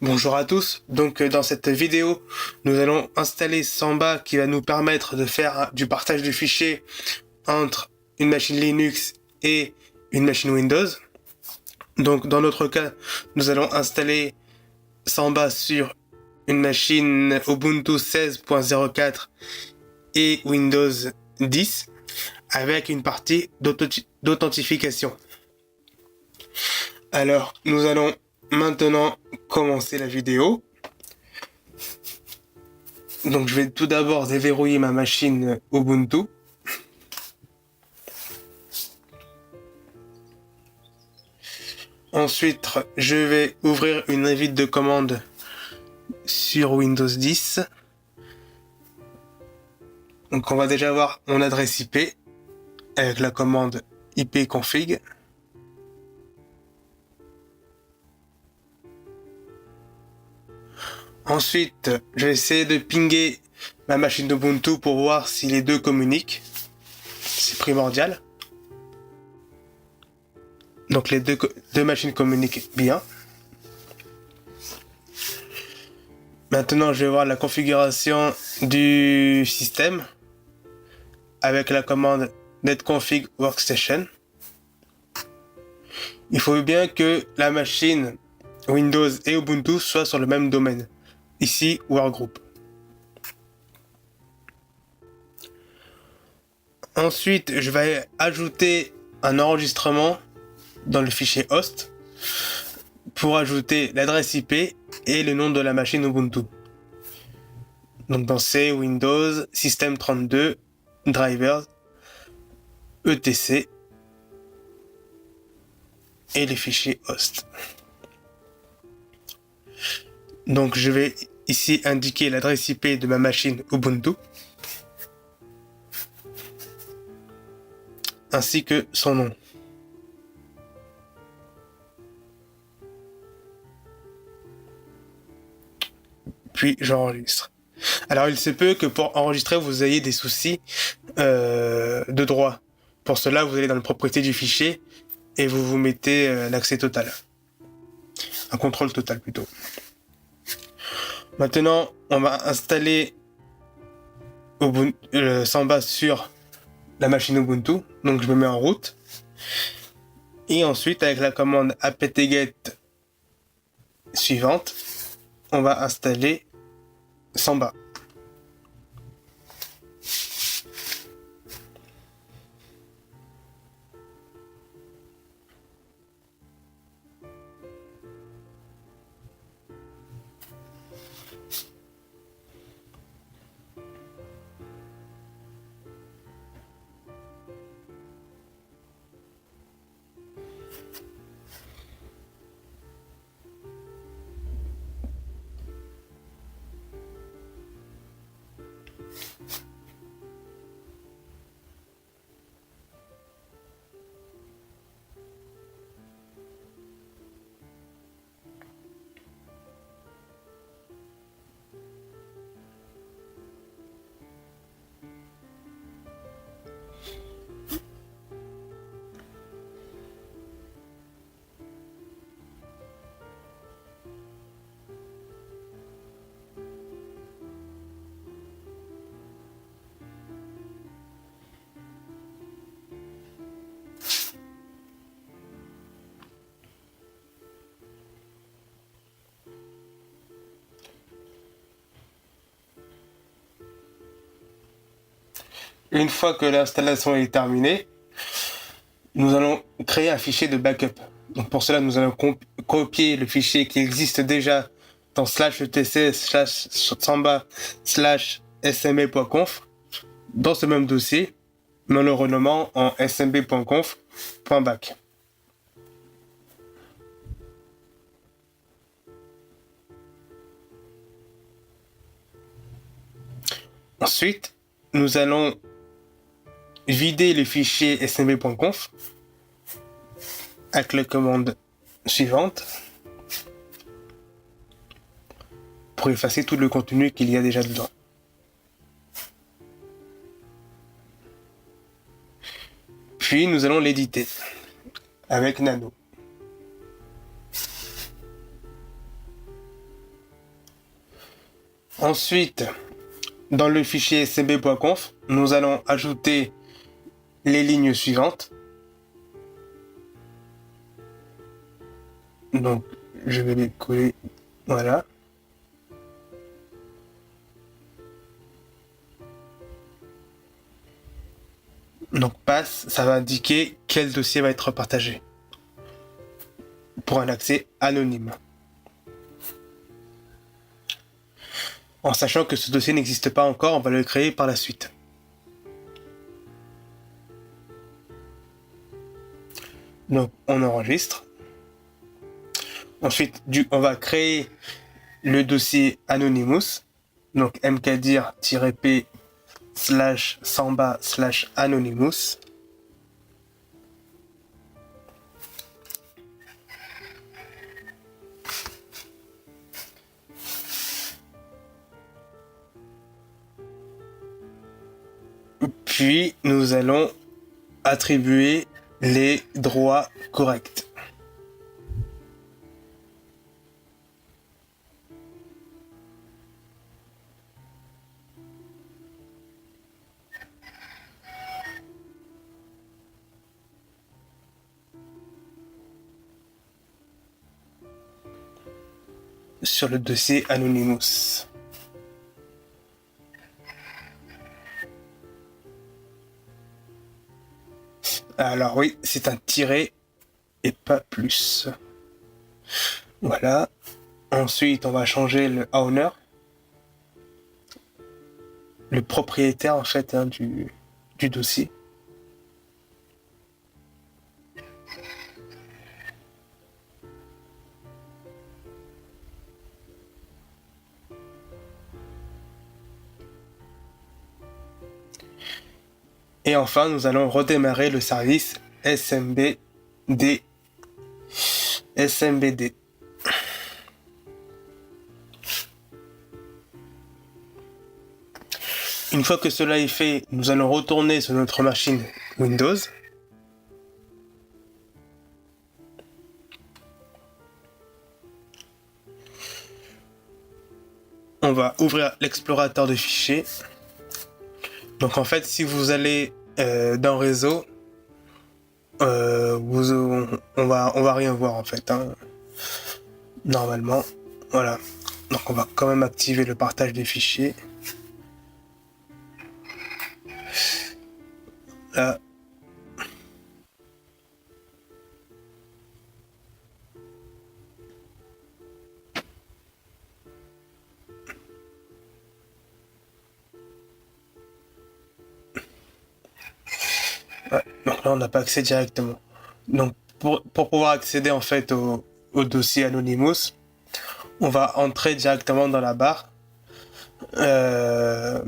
Bonjour à tous, donc dans cette vidéo, nous allons installer Samba qui va nous permettre de faire du partage de fichiers entre une machine Linux et une machine Windows. Donc dans notre cas, nous allons installer Samba sur une machine Ubuntu 16.04 et Windows 10 avec une partie d'authentification. Alors, nous allons maintenant commencer la vidéo. Donc je vais tout d'abord déverrouiller ma machine Ubuntu. Ensuite, je vais ouvrir une invite de commande sur Windows 10. Donc on va déjà voir mon adresse IP avec la commande ipconfig. Ensuite, je vais essayer de pinguer ma machine d'Ubuntu pour voir si les deux communiquent. C'est primordial. Donc les deux machines communiquent bien. Maintenant, je vais voir la configuration du système avec la commande netconfig workstation. Il faut bien que la machine Windows et Ubuntu soient sur le même domaine. Ici, workgroup. Ensuite, je vais ajouter un enregistrement dans le fichier host pour ajouter l'adresse IP et le nom de la machine Ubuntu. Donc dans C, Windows, System32, Drivers, etc. et les fichiers host. Donc je vais ici indiquer l'adresse IP de ma machine Ubuntu ainsi que son nom. Puis j'enregistre. Alors il se peut que pour enregistrer vous ayez des soucis de droit. Pour cela vous allez dans les propriétés du fichier et vous mettez l'accès total. Un contrôle total plutôt. Maintenant on va installer Samba sur la machine Ubuntu. Donc je me mets en route. Et ensuite avec la commande apt-get suivante, on va installer Samba. Une fois que l'installation est terminée, nous allons créer un fichier de backup. Donc pour cela, nous allons copier le fichier qui existe déjà dans /etc /samba /sma.conf dans ce même dossier, mais en le renommant en smb.conf.back. Ensuite, nous allons vider le fichier smb.conf avec la commande suivante pour effacer tout le contenu qu'il y a déjà dedans. Puis nous allons l'éditer avec Nano. Ensuite, dans le fichier smb.conf, nous allons ajouter les lignes suivantes. Donc, je vais les coller. Voilà. Donc, pass, ça va indiquer quel dossier va être partagé pour un accès anonyme. En sachant que ce dossier n'existe pas encore, on va le créer par la suite. Donc, on enregistre. Ensuite, on va créer le dossier Anonymous. Donc, mkdir-p/samba/anonymous. Puis, nous allons attribuer les droits corrects. Sur le dossier Anonymous. Alors oui, c'est un tiret et pas plus. Voilà. Ensuite, on va changer le owner. Le propriétaire en fait du dossier. Et enfin, nous allons redémarrer le service SMBD. SMBD. Une fois que cela est fait, nous allons retourner sur notre machine Windows. On va ouvrir l'explorateur de fichiers. Donc en fait, si vous allez dans réseau, on va rien voir en fait. Normalement, voilà. Donc on va quand même activer le partage des fichiers. Là. Ouais. Donc là, on n'a pas accès directement. Donc pour pouvoir accéder en fait au dossier Anonymous, on va entrer directement dans la barre le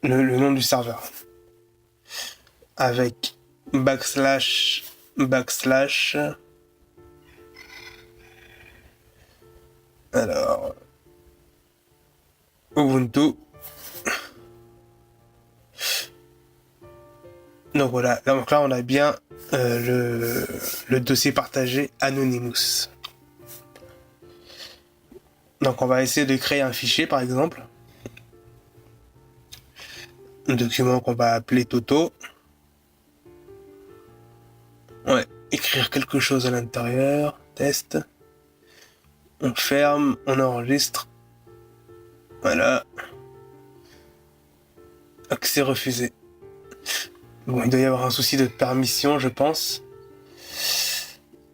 nom du serveur avec backslash alors Ubuntu. Donc voilà, donc là on a bien le dossier partagé Anonymous. Donc on va essayer de créer un fichier par exemple. Un document qu'on va appeler Toto. Ouais, écrire quelque chose à l'intérieur, test. On ferme, on enregistre. Voilà. Accès refusé. Bon, il doit y avoir un souci de permission, je pense.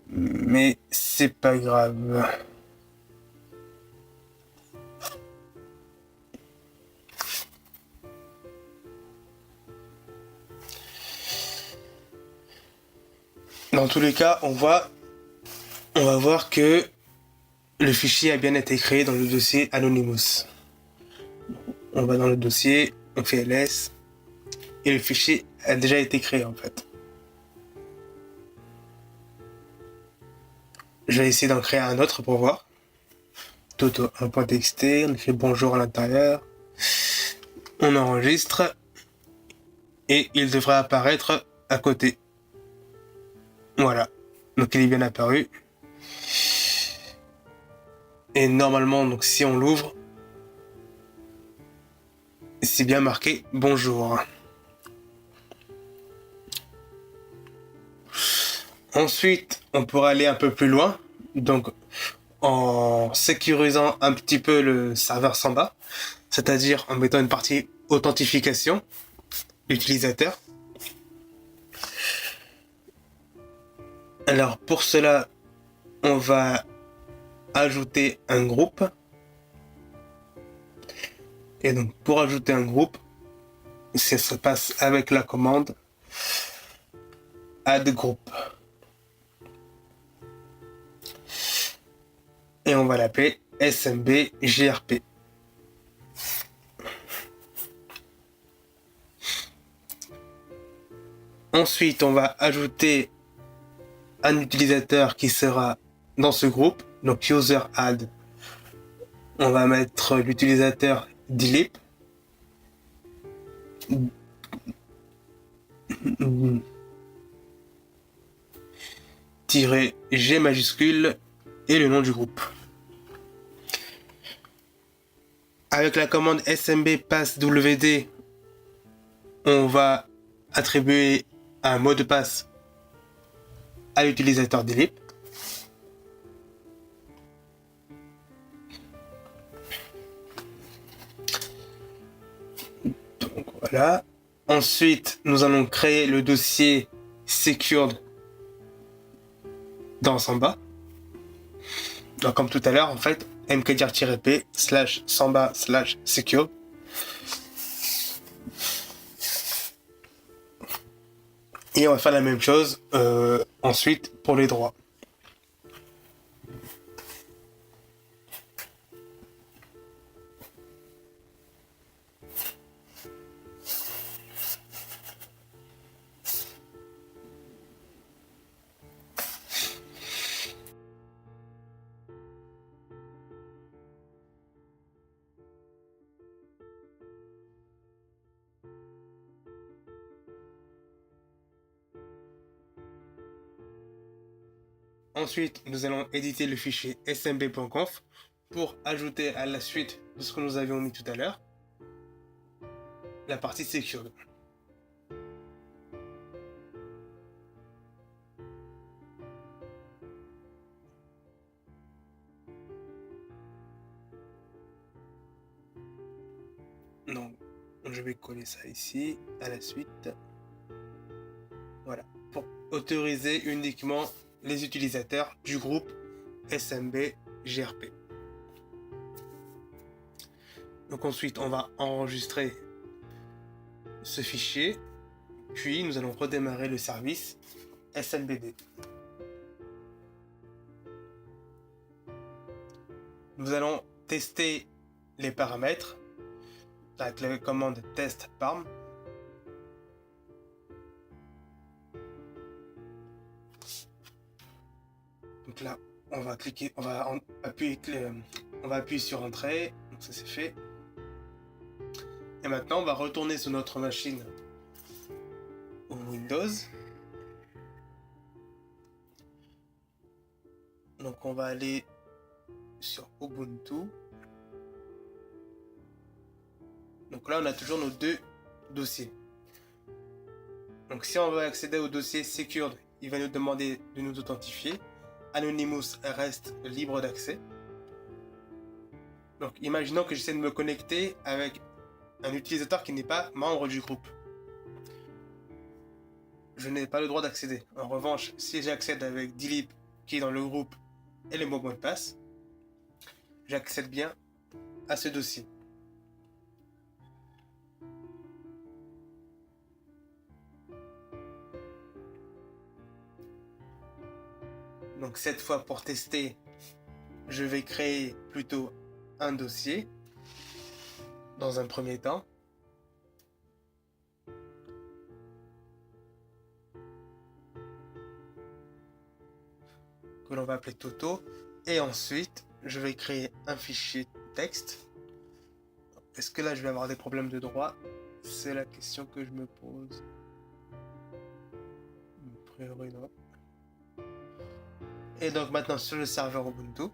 Mais c'est pas grave. Dans tous les cas, on va voir que le fichier a bien été créé dans le dossier Anonymous. On va dans le dossier, on fait ls, et le fichier a déjà été créé en fait. Je vais essayer d'en créer un autre pour voir. Toto 1.txt, on fait bonjour à l'intérieur. On enregistre. Et il devrait apparaître à côté. Voilà. Donc il est bien apparu. Et normalement, donc si on l'ouvre, c'est bien marqué bonjour. Ensuite, on pourra aller un peu plus loin, donc en sécurisant un petit peu le serveur Samba, c'est-à-dire en mettant une partie authentification utilisateur. Alors pour cela, on va ajouter un groupe. Et donc pour ajouter un groupe, ça se passe avec la commande add group. Et on va l'appeler SMB GRP. Ensuite, on va ajouter un utilisateur qui sera dans ce groupe, donc user add. On va mettre l'utilisateur Dilip. G majuscule et le nom du groupe. Avec la commande smb passwd, on va attribuer un mot de passe à l'utilisateur Dilip. Donc voilà. Ensuite, nous allons créer le dossier secured dans Samba. Donc comme tout à l'heure, en fait, mkdir-p /samba/secure. Et on va faire la même chose ensuite pour les droits. Ensuite, nous allons éditer le fichier smb.conf pour ajouter à la suite de ce que nous avions mis tout à l'heure, la partie secured. Donc, je vais coller ça ici, à la suite. Voilà, pour autoriser uniquement les utilisateurs du groupe SMB GRP. Donc ensuite, on va enregistrer ce fichier, puis nous allons redémarrer le service SMBD. Nous allons tester les paramètres avec la commande test parm. Donc là, on va cliquer, on va appuyer sur entrée. Donc ça c'est fait. Et maintenant, on va retourner sur notre machine au Windows. Donc on va aller sur Ubuntu. Donc là, on a toujours nos deux dossiers. Donc si on veut accéder au dossier secured, il va nous demander de nous authentifier. Anonymous reste libre d'accès. Donc imaginons que j'essaie de me connecter avec un utilisateur qui n'est pas membre du groupe. Je n'ai pas le droit d'accéder. En revanche, si j'accède avec Dilip qui est dans le groupe et le mot de passe, j'accède bien à ce dossier. Donc cette fois, pour tester, je vais créer plutôt un dossier dans un premier temps. Que l'on va appeler Toto. Et ensuite, je vais créer un fichier texte. Est-ce que là, je vais avoir des problèmes de droit? C'est la question que je me pose. A priori, non. Et donc maintenant, sur le serveur Ubuntu,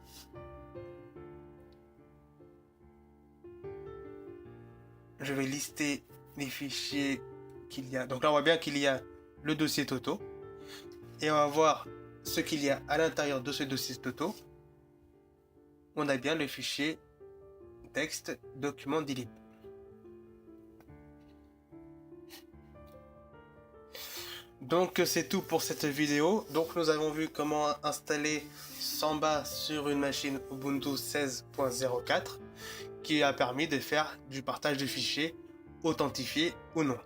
je vais lister les fichiers qu'il y a. Donc là, on voit bien qu'il y a le dossier Toto. Et on va voir ce qu'il y a à l'intérieur de ce dossier Toto. On a bien le fichier texte document dilib. Donc c'est tout pour cette vidéo. Donc nous avons vu comment installer Samba sur une machine Ubuntu 16.04 qui a permis de faire du partage de fichiers authentifiés ou non.